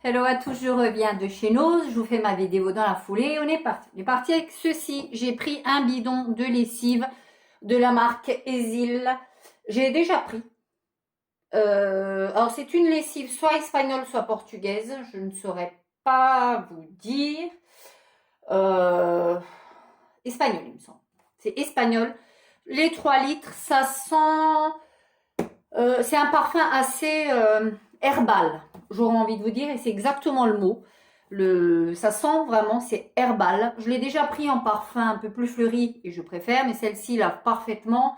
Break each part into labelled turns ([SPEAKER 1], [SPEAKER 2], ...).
[SPEAKER 1] Hello à tous, je reviens de chez Nose, je vous fais ma vidéo dans la foulée, on est parti. On est parti avec ceci, j'ai pris un bidon de lessive de la marque Esil, j'ai déjà pris. Alors c'est une lessive soit espagnole soit portugaise, je ne saurais pas vous dire. Espagnol il me semble, c'est espagnol. Les 3 litres, ça sent... c'est un parfum assez herbal, j'aurais envie de vous dire, et c'est exactement le mot. Ça sent vraiment, c'est herbal. Je l'ai déjà pris en parfum un peu plus fleuri et je préfère, mais celle-ci l'a parfaitement.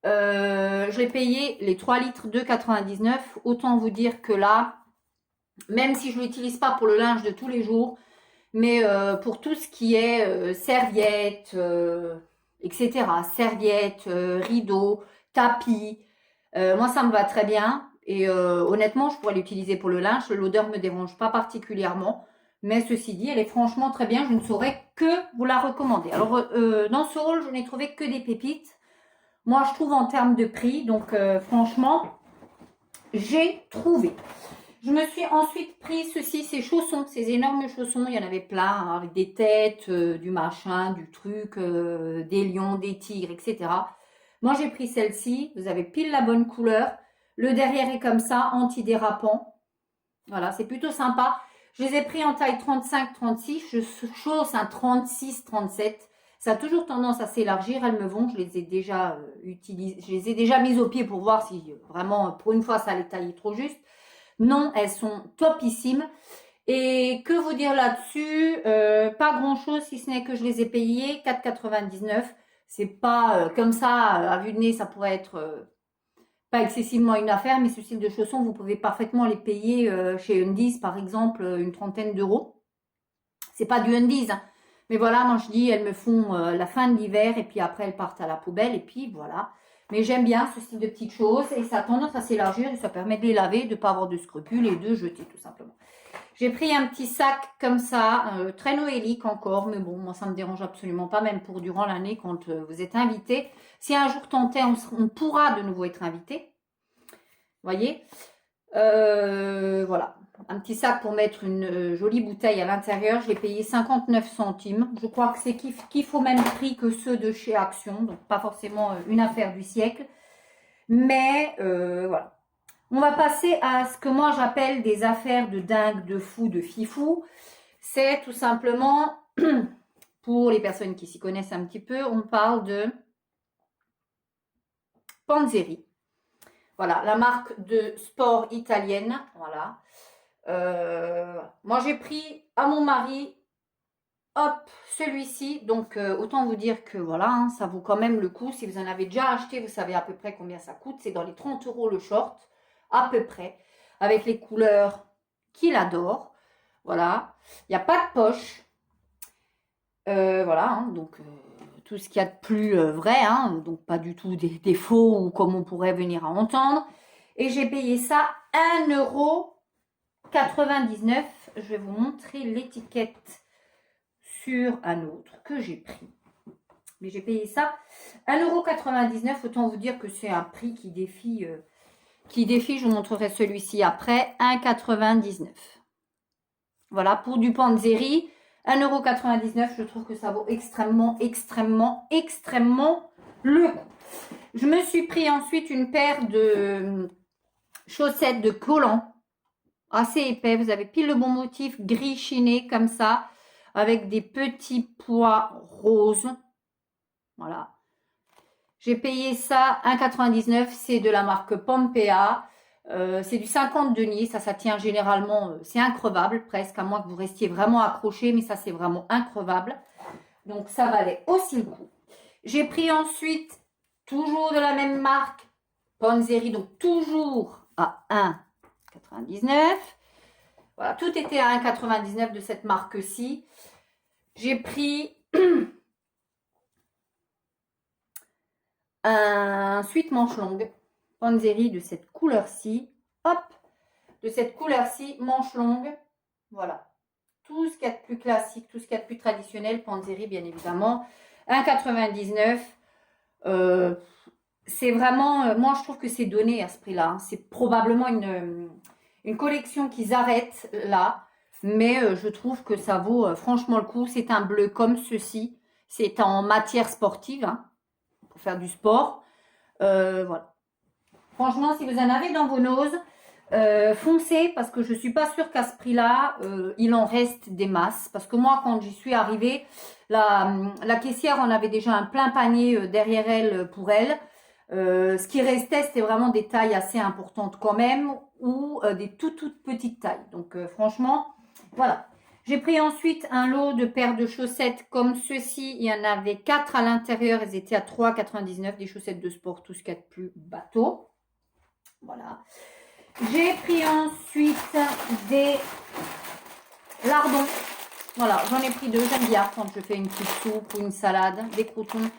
[SPEAKER 1] Je l'ai payé les 3 litres de 99. Autant vous dire que là, même si je ne l'utilise pas pour le linge de tous les jours, mais pour tout ce qui est serviettes, etc. Serviettes, rideaux, tapis. Moi, ça me va très bien. Et honnêtement, je pourrais l'utiliser pour le linge. L'odeur ne me dérange pas particulièrement. Mais ceci dit, elle est franchement très bien. Je ne saurais que vous la recommander. Alors, dans ce haul, je n'ai trouvé que des pépites. Moi, je trouve en termes de prix. Donc, franchement, j'ai trouvé. Je me suis ensuite pris ceci, ces chaussons, ces énormes chaussons. Il y en avait plein, hein, avec des têtes, du machin, du truc, des lions, des tigres, etc. Moi, j'ai pris celle-ci. Vous avez pile la bonne couleur. Le derrière est comme ça, antidérapant. Voilà, c'est plutôt sympa. Je les ai pris en taille 35-36. Je chausse un 36-37. Ça a toujours tendance à s'élargir. Elles me vont. Je les ai déjà utilisées. Je les ai déjà mises au pied pour voir si vraiment, pour une fois, ça allait tailler trop juste. Non, elles sont topissimes. Et que vous dire là-dessus, pas grand-chose si ce n'est que je les ai payées 4,99. C'est pas comme ça, à vue de nez, ça pourrait être pas excessivement une affaire, mais ce style de chaussons, vous pouvez parfaitement les payer chez Undies, par exemple, une trentaine d'euros. C'est pas du Undies, hein. Mais voilà, moi je dis, elles me font la fin de l'hiver et puis après elles partent à la poubelle et puis voilà. Mais j'aime bien ce style de petites choses et ça a tendance à s'élargir et ça permet de les laver, de ne pas avoir de scrupules et de jeter tout simplement. J'ai pris un petit sac comme ça, très noélique encore, mais bon, moi ça me dérange absolument pas, même pour durant l'année quand vous êtes invité. Si un jour tenté, on pourra de nouveau être invité. Voyez, voilà, un petit sac pour mettre une jolie bouteille à l'intérieur. Je l'ai payé 59 centimes. Je crois que c'est qu'il faut même prix que ceux de chez Action, donc pas forcément une affaire du siècle. Mais voilà. On va passer à ce que moi j'appelle des affaires de dingue, de fou, de fifou. C'est tout simplement, pour les personnes qui s'y connaissent un petit peu, on parle de Panzeri. Voilà, la marque de sport italienne. Voilà. Moi j'ai pris à mon mari, hop, celui-ci. Donc autant vous dire que voilà, hein, ça vaut quand même le coup. Si vous en avez déjà acheté, vous savez à peu près combien ça coûte. C'est dans les 30 € le short. À peu près, avec les couleurs qu'il adore. Voilà, il n'y a pas de poche. Voilà, hein, donc tout ce qu'il y a de plus vrai, hein, donc pas du tout des faux ou comme on pourrait venir à entendre. Et j'ai payé ça 1,99 €. Je vais vous montrer l'étiquette sur un autre que j'ai pris. Mais j'ai payé ça 1,99 €. Autant vous dire que c'est un prix qui défie... je vous montrerai celui-ci après, 1,99 €. Voilà, pour du Panzeri, 1,99 €, je trouve que ça vaut extrêmement, extrêmement, extrêmement le coup. Je me suis pris ensuite une paire de chaussettes de collants, assez épais. Vous avez pile le bon motif, gris chiné comme ça, avec des petits pois roses. Voilà. J'ai payé ça 1,99 €, c'est de la marque Pompea. C'est du 50 deniers, ça tient généralement, c'est increvable presque, à moins que vous restiez vraiment accroché, mais ça c'est vraiment increvable. Donc ça valait aussi le coup. J'ai pris ensuite, toujours de la même marque, Panzeri, donc toujours à 1,99 €. Voilà, tout était à 1,99 € de cette marque-ci. J'ai pris un sweat manche longue, Panzeri de cette couleur-ci. Hop, de cette couleur-ci, manche longue. Voilà. Tout ce qu'il y a de plus classique, tout ce qu'il y a de plus traditionnel, Panzeri bien évidemment. 1,99 €. C'est vraiment, moi je trouve que c'est donné à ce prix-là. Hein. C'est probablement une collection qu'ils arrêtent là. Mais je trouve que ça vaut franchement le coup. C'est un bleu comme ceci. C'est en matière sportive, hein, pour faire du sport. Voilà. Franchement, si vous en avez dans vos noses, foncez, parce que je ne suis pas sûre qu'à ce prix-là, il en reste des masses. Parce que moi, quand j'y suis arrivée, la caissière en avait déjà un plein panier derrière elle pour elle. Ce qui restait, c'était vraiment des tailles assez importantes quand même, ou des toutes petites tailles. Donc franchement, voilà. J'ai pris ensuite un lot de paires de chaussettes comme ceci. Il y en avait 4 à l'intérieur. Elles étaient à 3,99 €. Des chaussettes de sport, tout ce qu'il y a de plus bateau. Voilà. J'ai pris ensuite des lardons. Voilà, j'en ai pris 2. J'aime bien quand je fais une petite soupe ou une salade. Des croutons.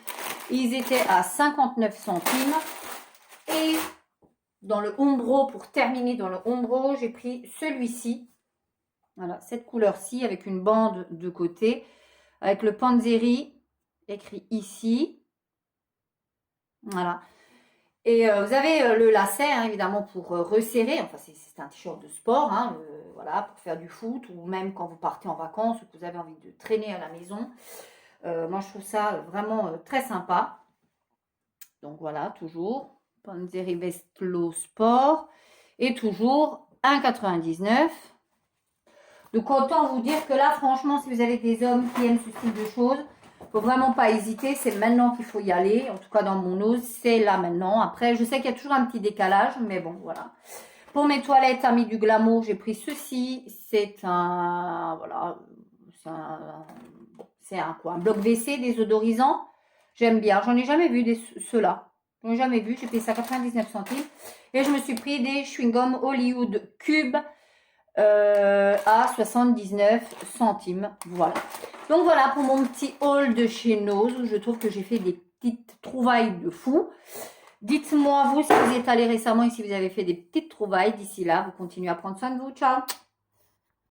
[SPEAKER 1] Ils étaient à 59 centimes. Et dans le Umbro, pour terminer dans le Umbro, j'ai pris celui-ci. Voilà, cette couleur-ci avec une bande de côté. Avec le Panzeri écrit ici. Voilà. Et vous avez le lacet, hein, évidemment, pour resserrer. Enfin, c'est un t-shirt de sport, hein, voilà, pour faire du foot ou même quand vous partez en vacances ou que vous avez envie de traîner à la maison. Moi, je trouve ça vraiment très sympa. Donc, voilà, toujours Panzeri Vestlo Sport. Et toujours 1,99 €. Donc, autant vous dire que là, franchement, si vous avez des hommes qui aiment ce style de choses, faut vraiment pas hésiter, c'est maintenant qu'il faut y aller. En tout cas, dans mon nose, c'est là maintenant. Après, je sais qu'il y a toujours un petit décalage, mais bon, voilà. Pour mes toilettes, amis du glamour, j'ai pris ceci. C'est un, voilà, c'est un quoi, un bloc WC désodorisant. J'aime bien. J'en ai jamais vu ceux-là. J'en ai jamais vu. J'ai payé ça 99 centimes. Et je me suis pris des chewing-gum Hollywood Cube à 79 centimes. Voilà. Donc voilà pour mon petit haul de chez Nose où je trouve que j'ai fait des petites trouvailles de fou. Dites-moi vous si vous êtes allé récemment et si vous avez fait des petites trouvailles. D'ici là, vous continuez à prendre soin de vous. Ciao!